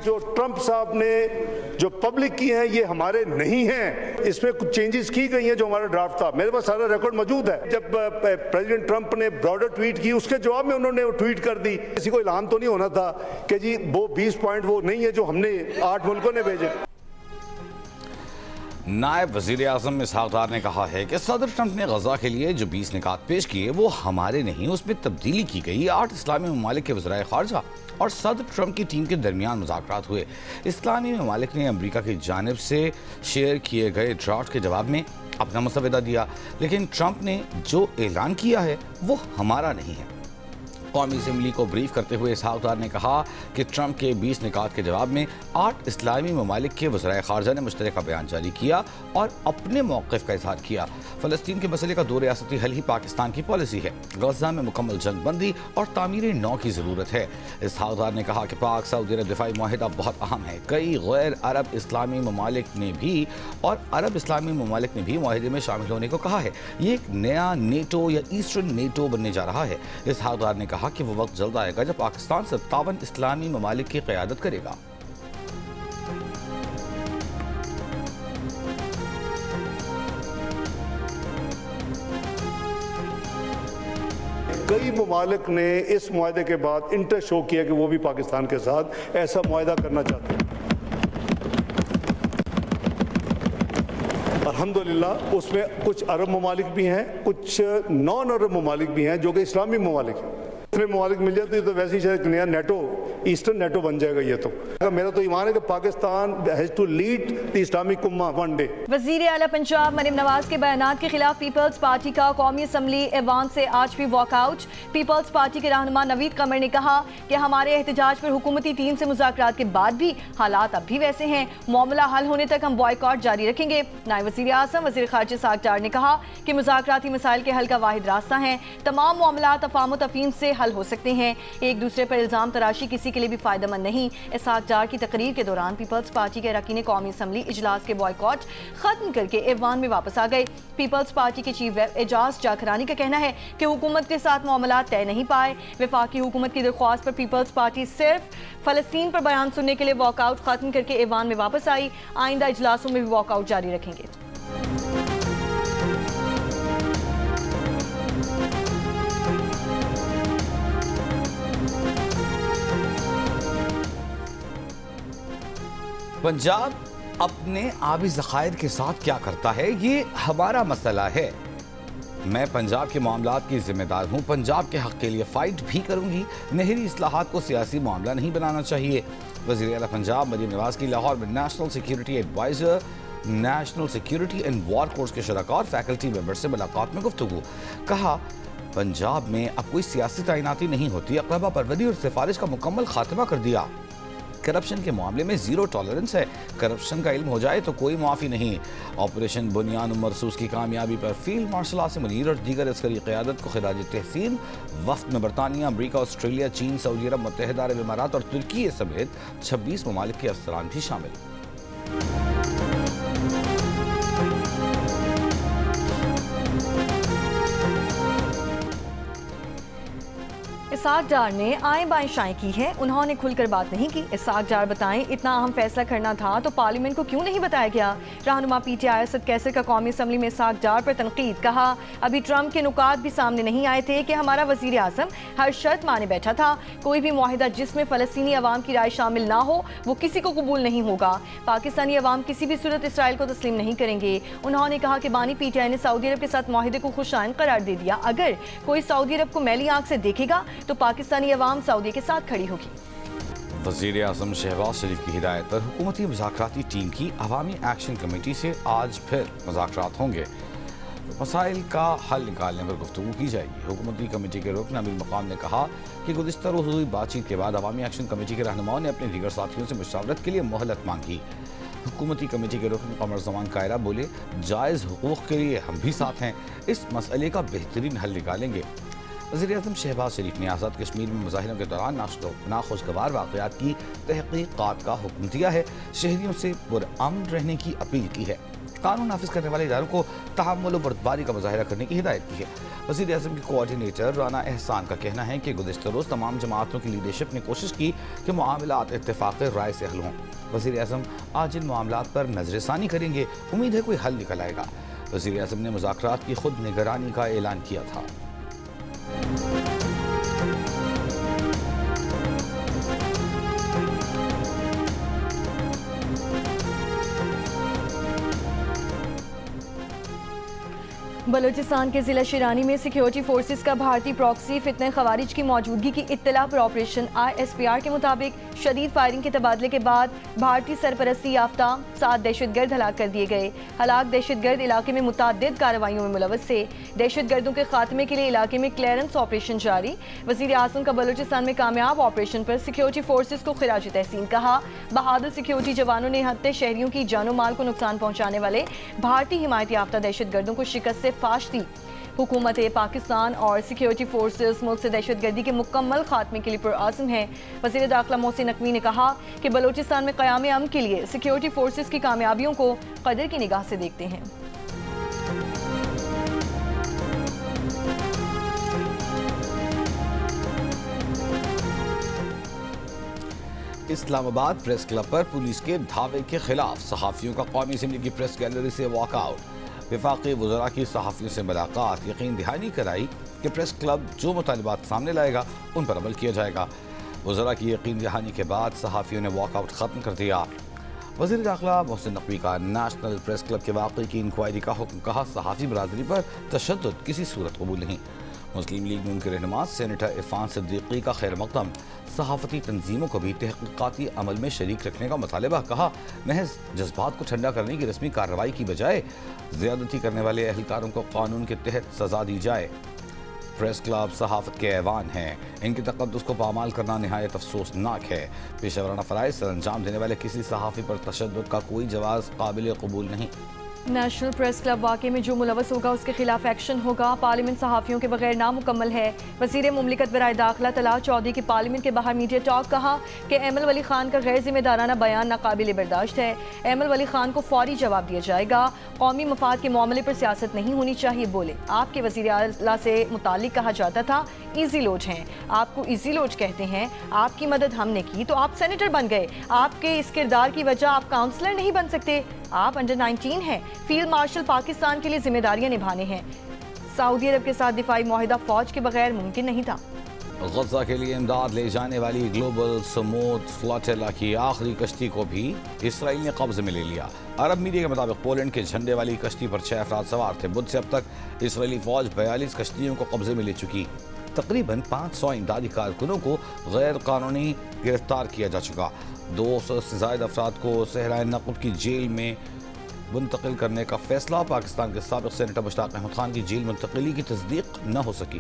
جو ٹرمپ صاحب نے جو پبلک کی ہیں یہ ہمارے نہیں ہیں. اس میں کچھ چینجز کی گئی ہیں جو ہمارا ڈرافٹ تھا. میرے پاس سارا ریکارڈ موجود ہے. جب پریزیڈنٹ ٹرمپ نے براڈر ٹویٹ کی اس کے جواب میں انہوں نے وہ ٹویٹ کر دی. کسی کو اعلان تو نہیں ہونا تھا کہ جی وہ 20 پوائنٹ وہ نہیں ہے جو ہم نے 8 ملکوں نے بھیجے. نائب وزیر اعظم اسحاق ڈار نے کہا ہے کہ صدر ٹرمپ نے غزہ کے لیے جو 20 نکات پیش کیے وہ ہمارے نہیں، اس میں تبدیلی کی گئی. 8 اسلامی ممالک کے وزرائے خارجہ اور صدر ٹرمپ کی ٹیم کے درمیان مذاکرات ہوئے. اسلامی ممالک نے امریکہ کی جانب سے شیئر کیے گئے ڈرافٹ کے جواب میں اپنا مسودہ دیا، لیکن ٹرمپ نے جو اعلان کیا ہے وہ ہمارا نہیں ہے. قومی اسمبلی کو بریف کرتے ہوئے اسحاق ڈار نے کہا کہ ٹرمپ کے 20 نکات کے جواب میں 8 اسلامی ممالک کے وزرائے خارجہ نے مشترکہ بیان جاری کیا اور اپنے موقف کا اظہار کیا. فلسطین کے مسئلے کا 2 ریاستی حل ہی پاکستان کی پالیسی ہے. غزہ میں مکمل جنگ بندی اور تعمیر نو کی ضرورت ہے. اسحاق ڈار نے کہا کہ پاک سعودی عرب دفاعی معاہدہ بہت اہم ہے. کئی غیر عرب اسلامی ممالک نے بھی اور عرب اسلامی ممالک نے بھی معاہدے میں شامل ہونے کو کہا ہے. یہ ایک نیا نیٹو یا ایسٹرن نیٹو بننے جا رہا ہے. اسحاق ڈار نے کہا کہ وہ وقت جلد آئے گا جب پاکستان 57 اسلامی ممالک کی قیادت کرے گا. کئی ممالک نے اس معاہدے کے بعد انٹرسٹ شو کیا کہ وہ بھی پاکستان کے ساتھ ایسا معاہدہ کرنا چاہتے ہیں. الحمدللہ اس میں کچھ عرب ممالک بھی ہیں، کچھ نان عرب ممالک بھی ہیں جو کہ اسلامی ممالک ہیں. اتنے ممالک مل جاتے تو ویسے ہی شاید نیا نیٹو ایسٹرن نیٹو بن جائے گا. یہ تو میرا تو ایمان ہے کہ Pakistan has to lead the Islamic امہ ون ڈے. وزیر اعلیٰ پنجاب مریم نواز کے بیانات کے خلاف پیپلز پارٹی کا قومی اسمبلی ایوان سے آج بھی واک آؤٹ. پیپلز پارٹی کے رہنما نوید قمر نے کہا کہ ہمارے احتجاج پر حکومتی ٹیم سے مذاکرات کے بعد بھی حالات اب بھی ویسے ہیں. معاملہ حل ہونے تک ہم بائیکاٹ جاری رکھیں گے. نائب وزیر اعظم وزیر خارجہ اسحاق ڈار نے کہا کہ مذاکراتی مسائل کے حل کا واحد راستہ ہیں. تمام معاملات افہام و تفہیم سے حل ہو سکتے ہیں. ایک دوسرے پر الزام تراشی کسی کے لیے بھی فائدہ مند نہیں. اسحاق ڈار کی تقریر کے دوران پیپلز پارٹی کے اراکین قومی اسمبلی اجلاس کے بائیکاٹ ختم کر کے ایوان میں واپس آ گئے. پیپلز پارٹی کے چیف ویب اعجاز جاکرانی کا کہنا ہے کہ حکومت کے ساتھ معاملات طے نہیں پائے. وفاقی حکومت کی درخواست پر پیپلز پارٹی صرف فلسطین پر بیان سننے کے لیے واک آؤٹ ختم کر کے ایوان میں واپس آئی. آئندہ اجلاسوں میں بھی واک آؤٹ جاری رکھیں گے. پنجاب اپنے آبی ذخائر کے ساتھ کیا کرتا ہے یہ ہمارا مسئلہ ہے. میں پنجاب کے معاملات کی ذمہ دار ہوں. پنجاب کے حق کے لیے فائٹ بھی کروں گی. نہری اصلاحات کو سیاسی معاملہ نہیں بنانا چاہیے. وزیر اعلیٰ پنجاب مریم نواز کی لاہور میں national security adviser, national security and war course کے شرکاء اور فیکلٹی ممبر سے ملاقات میں گفتگو. کہا پنجاب میں اب کوئی سیاسی تعیناتی نہیں ہوتی. اقربا پروری اور سفارش کا مکمل خاتمہ کر دیا. کرپشن کے معاملے میں زیرو ٹالرنس ہے. کرپشن کا علم ہو جائے تو کوئی معافی نہیں. آپریشن بنیان مرصوص کی کامیابی پر فیلڈ مارشل عاصم منیر اور دیگر عسکری قیادت کو خراج تحسین. وفد میں برطانیہ، امریکہ، آسٹریلیا، چین، سعودی عرب، متحدہ عرب امارات اور ترکی سمیت 26 ممالک کے افسران بھی شامل. اسحاق ڈار نے آئیں بائیں شائیں کی ہے. انہوں نے کھل کر بات نہیں کی. اسحاق ڈار بتائیں اتنا اہم فیصلہ کرنا تھا تو پارلیمنٹ کو کیوں نہیں بتایا گیا. رہنما پی ٹی آئی اسد کیسر کا قومی اسمبلی میں اسحاق ڈار پر تنقید. کہا ابھی ٹرمپ کے نکات بھی سامنے نہیں آئے تھے کہ ہمارا وزیر اعظم ہر شرط مانے بیٹھا تھا. کوئی بھی معاہدہ جس میں فلسطینی عوام کی رائے شامل نہ ہو وہ کسی کو قبول نہیں ہوگا. پاکستانی عوام کسی بھی صورت اسرائیل کو تسلیم نہیں کریں گے. انہوں نے کہا کہ بانی پی ٹی آئی نے سعودی عرب کے ساتھ معاہدے کو خوش آئند قرار دے دیا. اگر کوئی سعودی عرب کو میلی آنکھ سے دیکھے گا تو پاکستانی عوام سعودی کے ساتھ کھڑی ہوگی. وزیر اعظم شہباز شریف کی ہدایت پر حکومتی مذاکراتی ٹیم کی عوامی ایکشن کمیٹی سے آج پھر مذاکرات ہوں گے. مسائل کا حل نکالنے پر گفتگو کی جائے گی. حکومتی کمیٹی کے رکن امیر مقام نے کہا کہ گزشتہ روز ہوئی بات چیت کے بعد عوامی ایکشن کمیٹی کے رہنماؤں نے اپنے دیگر ساتھیوں سے مشاورت کے لیے مہلت مانگی. حکومتی کمیٹی کے رکن قمر زمان کائرہ بولے جائز حقوق کے لیے ہم بھی ساتھ ہیں. اس مسئلے کا بہترین حل نکالیں گے. وزیر اعظم شہباز شریف نے آزاد کشمیر میں مظاہروں کے دوران ناخوشگوار واقعات کی تحقیقات کا حکم دیا ہے. شہریوں سے پرامن رہنے کی اپیل کی ہے. قانون نافذ کرنے والے اداروں کو تحمل و بردباری کا مظاہرہ کرنے کی ہدایت کی ہے۔ وزیر اعظم کی کوآرڈینیٹر رانا احسان کا کہنا ہے کہ گزشتہ روز تمام جماعتوں کی لیڈرشپ نے کوشش کی کہ معاملات اتفاق رائے سے حل ہوں۔ وزیر اعظم آج ان معاملات پر نظر ثانی کریں گے، امید ہے کوئی حل نکل آئے گا۔ وزیر اعظم نے مذاکرات کی خود نگرانی کا اعلان کیا تھا۔ بلوچستان کے ضلع شیرانی میں سیکیورٹی فورسز کا بھارتی پراکسی فتنہ خوارج کی موجودگی کی اطلاع پر آپریشن ISPR کے مطابق شدید فائرنگ کے تبادلے کے بعد بھارتی سرپرستی یافتہ 7 دہشت گرد ہلاک کر دیے گئے۔ ہلاک دہشت گرد علاقے میں متعدد کارروائیوں میں ملوث تھے۔ دہشت گردوں کے خاتمے کے لیے علاقے میں کلیئرنس آپریشن جاری۔ وزیر اعظم کا بلوچستان میں کامیاب آپریشن پر سیکیورٹی فورسز کو خراج تحسین کہا۔ بہادر سیکیورٹی جوانوں نے حد شہریوں کی جان و مال کو نقصان پہنچانے والے بھارتی حمایت یافتہ دہشت گردوں کو شکست سے فاش دی۔ حکومت پاکستان اور سیکیورٹی فورسز ملک سے دہشت گردی کے مکمل خاتمے کے لیے پرعزم ہیں۔ وزیر داخلہ محسن نقوی نے کہا کہ بلوچستان میں قیام امن کے لیے سیکیورٹی فورسز کی کامیابیوں کو قدر کی نگاہ سے دیکھتے ہیں۔ اسلام آباد پریس کلب پر پولیس کے دھاوے کے خلاف صحافیوں کا قومی اسمبلی کی پریس گیلری سے واک آؤٹ۔ وفاقی وزراء کی صحافیوں سے ملاقات یقین دہانی کرائی کہ پریس کلب جو مطالبات سامنے لائے گا ان پر عمل کیا جائے گا۔ وزراء کی یقین دہانی کے بعد صحافیوں نے واک آؤٹ ختم کر دیا۔ وزیر داخلہ محسن نقوی کا نیشنل پریس کلب کے واقعے کی انکوائری کا حکم، کہا صحافی برادری پر تشدد کسی صورت قبول نہیں۔ مسلم لیگ میں ان کے رہنما سینیٹر عرفان صدیقی کا خیر مقدم، صحافتی تنظیموں کو بھی تحقیقاتی عمل میں شریک رکھنے کا مطالبہ، کہا محض جذبات کو ٹھنڈا کرنے کی رسمی کارروائی کی بجائے زیادتی کرنے والے اہلکاروں کو قانون کے تحت سزا دی جائے۔ پریس کلب صحافت کے ایوان ہیں، ان کے تقدس کو پامال کرنا نہایت افسوسناک ہے۔ پیشہ ورانہ فرائض سر انجام دینے والے کسی صحافی پر تشدد کا کوئی جواز قابل قبول نہیں۔ نیشنل پریس کلب واقعے میں جو ملوث ہوگا اس کے خلاف ایکشن ہوگا۔ پارلیمنٹ صحافیوں کے بغیر نامکمل ہے۔ وزیر مملکت برائے داخلہ طلال چودھری کی پارلیمنٹ کے باہر میڈیا ٹاک، کہا کہ ایمل ولی خان کا غیر ذمہ دارانہ بیان ناقابل برداشت ہے۔ ایمل ولی خان کو فوری جواب دیا جائے گا۔ قومی مفاد کے معاملے پر سیاست نہیں ہونی چاہیے، بولے۔ آپ کے وزیر اعلیٰ سے متعلق کہا جاتا تھا ایزی لوڈ ہیں، آپ کو ایزی لوڈ کہتے ہیں۔ آپ کی مدد ہم نے کی تو آپ سینیٹر بن گئے۔ آپ کے اس کردار کی وجہ آپ کاؤنسلر نہیں بن سکتے۔ آپ انڈر 19 ہیں۔ فیلڈ مارشل پاکستان کے لیے ذمہ داریاں نبھانے ہیں۔ سعودی عرب کے ساتھ دفاعی معاہدہ فوج کے بغیر ممکن نہیں تھا۔ غزہ کے لیے امداد لے جانے والی گلوبل سموتھ فلاٹیلا کی آخری کشتی کو بھی اسرائیل نے قبضے میں لے لیا۔ عرب میڈیا کے مطابق پولینڈ کے جھنڈے والی کشتی پر 6 افراد سوار تھے۔ بدھ سے اب تک اسرائیلی فوج 42 کشتیوں کو قبضے میں لے چکی۔ تقریباً 500 امدادی کارکنوں کو غیر قانونی گرفتار کیا جا چکا۔ 200 سے زائد افراد کو صحرائے نقب کی جیل میں منتقل کرنے کا فیصلہ۔ پاکستان کے سابق سینیٹر مشتاق احمد خان کی جیل منتقلی کی تصدیق نہ ہو سکی۔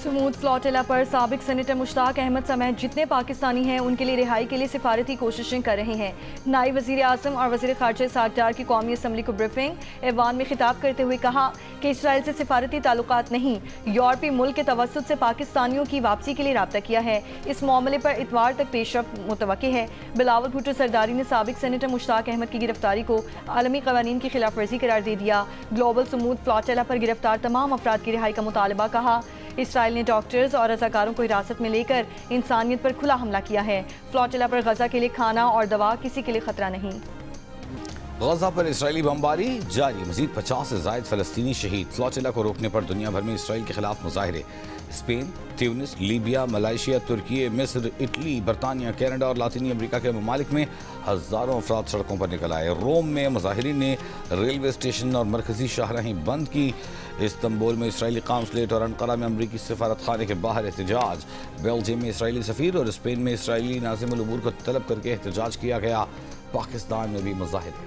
سموتھ فلاٹیلا پر سابق سینیٹر مشتاق احمد سمیت جتنے پاکستانی ہیں ان کے لیے رہائی کے لیے سفارتی کوششیں کر رہے ہیں۔ نائب وزیر اعظم اور وزیر خارجہ اسحاق ڈار کی قومی اسمبلی کو بریفنگ ایوان میں خطاب کرتے ہوئے کہا کہ اسرائیل سے سفارتی تعلقات نہیں، یورپی ملک کے توسط سے پاکستانیوں کی واپسی کے لیے رابطہ کیا ہے۔ اس معاملے پر اتوار تک پیش رفت متوقع ہے۔ بلاول بھٹو سرداری نے سابق سینیٹر مشتاق احمد کی گرفتاری کو عالمی قوانین کی خلاف ورزی قرار دے دیا۔ گلوبل سموتھ فلاٹیلا پر گرفتار تمام افراد کی رہائی کا مطالبہ، کہا اسرائیل نے ڈاکٹرز اور رضاکاروں کو حراست میں لے کر انسانیت پر کھلا حملہ کیا ہے۔ فلاٹیلا پر غزہ کے لیے کھانا اور دوا کسی کے لیے خطرہ نہیں۔ غزہ پر اسرائیلی بمباری جاری، مزید 50 سے زائد فلسطینی شہید۔ فلاٹیلا کو روکنے پر دنیا بھر میں اسرائیل کے خلاف مظاہرے۔ اسپین، تیونس، لیبیا، ملائیشیا، ترکی، مصر، اٹلی، برطانیہ، کینیڈا اور لاطینی امریکہ کے ممالک میں ہزاروں افراد سڑکوں پر نکل آئے۔ روم میں مظاہرین نے ریلوے اسٹیشن اور مرکزی شاہراہیں بند کی۔ استنبول میں اسرائیلی قونصلیٹ اور انقرہ میں امریکی سفارت خانے کے باہر احتجاج۔ بیلجیم میں اسرائیلی سفیر اور اسپین میں اسرائیلی ناظم العبور کو طلب کر کے احتجاج کیا گیا۔ پاکستان میں بھی مظاہرے۔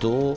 2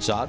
4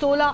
16